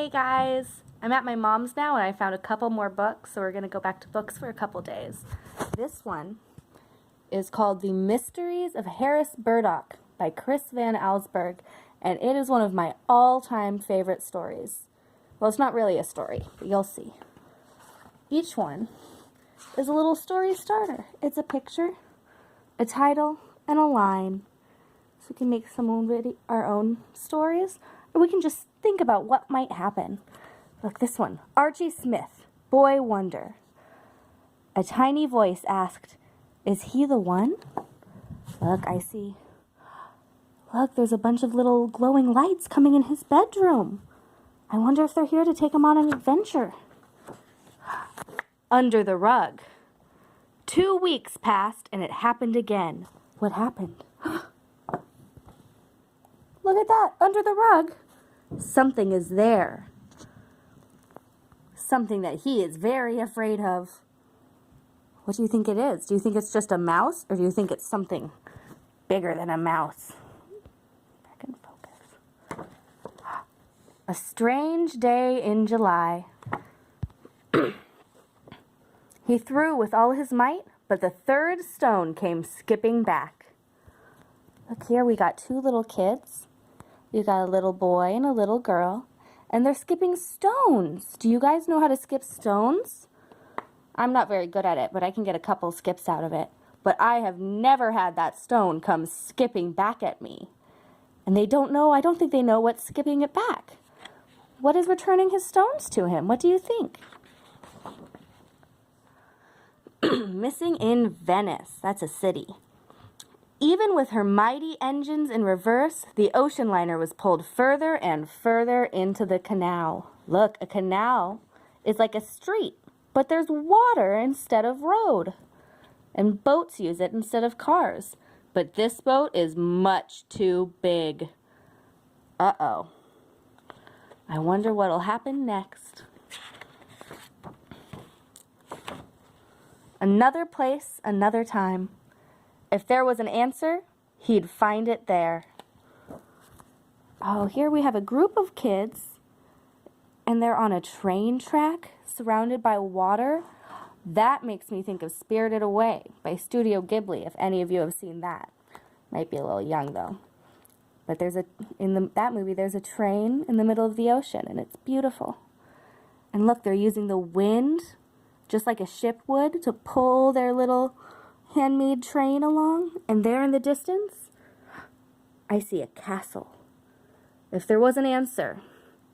Hey guys, I'm at my mom's now and I found a couple more books, so we're going to go back to books for a couple days. This one is called The Mysteries of Harris Burdick by Chris Van Allsburg, and it is one of my all-time favorite stories. Well, it's not really a story, but you'll see. Each one is a little story starter. It's a picture, a title, and a line. So we can make our own stories, or we can just think about what might happen. Look, this one. Archie Smith, Boy Wonder. A tiny voice asked, "Is he the one?" Look, I see. Look, there's a bunch of little glowing lights coming in his bedroom. I wonder if they're here to take him on an adventure. Under the rug. 2 weeks passed and it happened again. What happened? Look at that, under the rug. Something is there. Something that he is very afraid of. What do you think it is? Do you think it's just a mouse, or do you think it's something bigger than a mouse? Back in focus. A strange day in July. He threw with all his might, but the third stone came skipping back. Look here, we got 2 little kids. You got a little boy and a little girl, and they're skipping stones. Do you guys know how to skip stones? I'm not very good at it, but I can get a couple skips out of it. But I have never had that stone come skipping back at me. And they don't know, I don't think they know what's skipping it back. What is returning his stones to him? What do you think? Missing in Venice. That's a city. Even with her mighty engines in reverse, the ocean liner was pulled further and further into the canal. Look, a canal is like a street, but there's water instead of road. And boats use it instead of cars. But this boat is much too big. Uh-oh. I wonder what'll happen next. Another place, another time. If there was an answer, he'd find it there. Oh, here we have a group of kids, and they're on a train track surrounded by water. That makes me think of Spirited Away by Studio Ghibli, if any of you have seen that. Might be a little young, though. But that movie, there's a train in the middle of the ocean, and it's beautiful. And look, they're using the wind, just like a ship would, to pull their little handmade train along, and there in the distance, I see a castle. If there was an answer,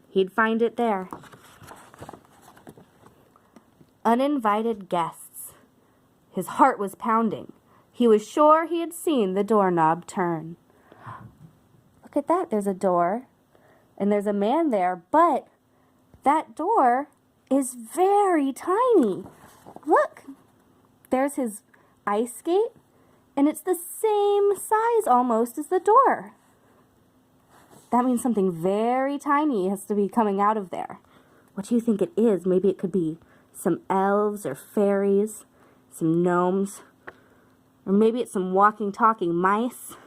he'd find it there. Uninvited guests. His heart was pounding. He was sure he had seen the doorknob turn. Look at that, there's a door, and there's a man there, but that door is very tiny. Look, there's his ice skate, and it's the same size almost as the door. That means something very tiny has to be coming out of there. What do you think it is? Maybe it could be some elves or fairies, some gnomes, or maybe it's some walking, talking mice.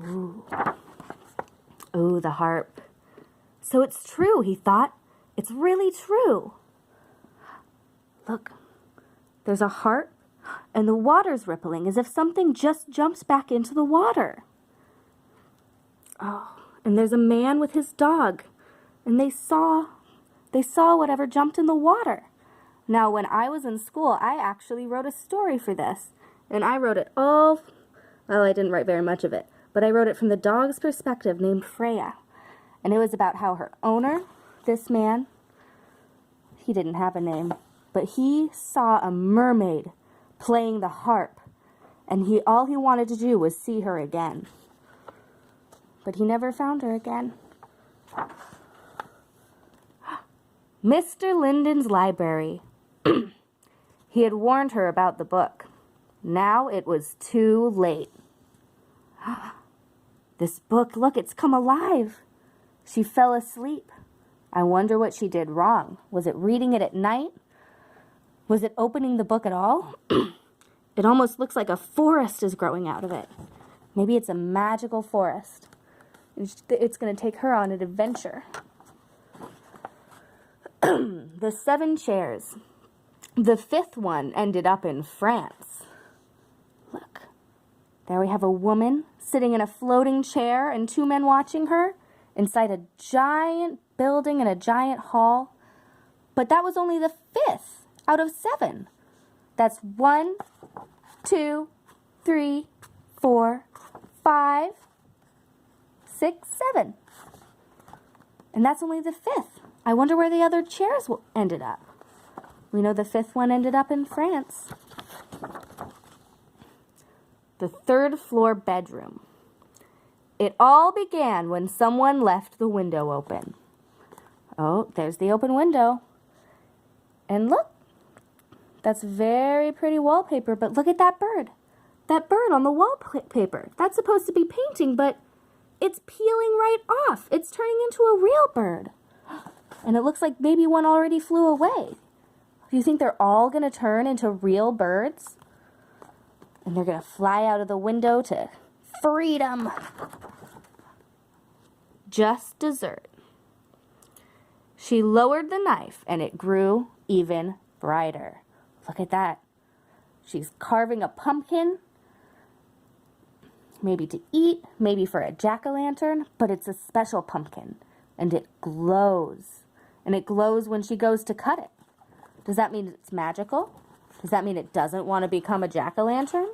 Ooh. Ooh, the harp. So it's true, he thought. It's really true. Look, there's a harp, and the water's rippling as if something just jumps back into the water. Oh, and there's a man with his dog, and they saw whatever jumped in the water. Now, when I was in school, I actually wrote a story for this, and I wrote it well, I didn't write very much of it, but I wrote it from the dog's perspective, named Freya, and it was about how her owner, this man, he didn't have a name, but he saw a mermaid playing the harp, and all he wanted to do was see her again. But he never found her again. Mr. Linden's library. He had warned her about the book. Now it was too late. This book, look, it's come alive. She fell asleep. I wonder what she did wrong. Was it reading it at night? Was it opening the book at all? It almost looks like a forest is growing out of it. Maybe it's a magical forest. It's going to take her on an adventure. The 7 chairs. The 5th one ended up in France. Look, there we have a woman sitting in a floating chair and 2 men watching her inside a giant building in a giant hall. But that was only the 5th out of 7. That's 1, 2, 3, 4, 5, 6, 7. And that's only the 5th. I wonder where the other chairs ended up. We know the 5th one ended up in France. The 3rd floor bedroom. It all began when someone left the window open. Oh, there's the open window. And look, that's very pretty wallpaper, but look at that bird. That bird on the wallpaper. That's supposed to be painting, but it's peeling right off. It's turning into a real bird. And it looks like maybe one already flew away. Do you think they're all going to turn into real birds? And they're going to fly out of the window to freedom. Just dessert. She lowered the knife and it grew even brighter. Look at that. She's carving a pumpkin. Maybe to eat, maybe for a jack-o'-lantern, but it's a special pumpkin. And it glows. And it glows when she goes to cut it. Does that mean it's magical? Does that mean it doesn't want to become a jack-o'-lantern?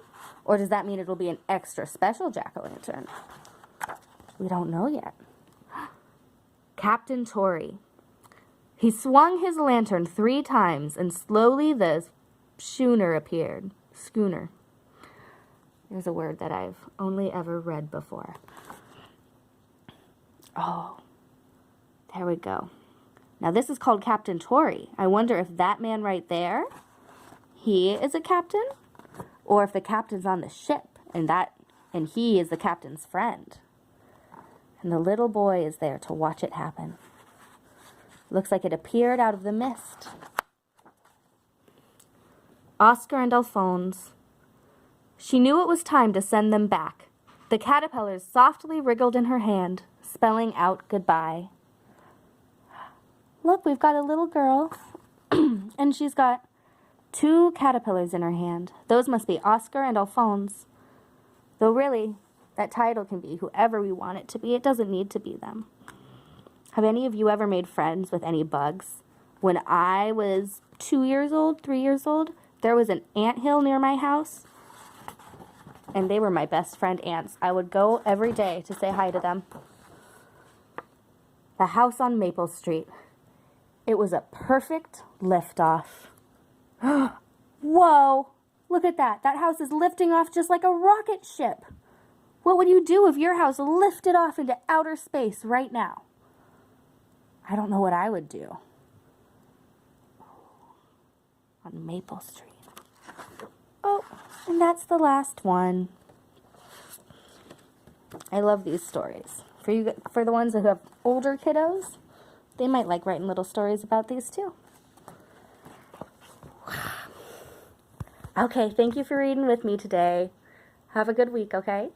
Or does that mean it'll be an extra special jack-o'-lantern? We don't know yet. Captain Tori. He swung his lantern 3 times and slowly the schooner appeared. Schooner. There's a word that I've only ever read before. Oh, there we go. Now this is called Captain Tori. I wonder if that man right there, he is a captain, or if the captain's on the ship and he is the captain's friend. And the little boy is there to watch it happen. Looks like it appeared out of the mist. Oscar and Alphonse. She knew it was time to send them back. The caterpillars softly wriggled in her hand, spelling out goodbye. Look, we've got a little girl, and she's got 2 caterpillars in her hand. Those must be Oscar and Alphonse. Though really, that title can be whoever we want it to be. It doesn't need to be them. Have any of you ever made friends with any bugs? When I was 2 years old, 3 years old, there was an anthill near my house, and they were my best friend ants. I would go every day to say hi to them. The house on Maple Street. It was a perfect liftoff. Whoa! Look at that. That house is lifting off just like a rocket ship. What would you do if your house lifted off into outer space right now? I don't know what I would do. On Maple Street. Oh, and that's the last one. I love these stories. For the ones who have older kiddos, they might like writing little stories about these too. Okay, thank you for reading with me today. Have a good week, okay?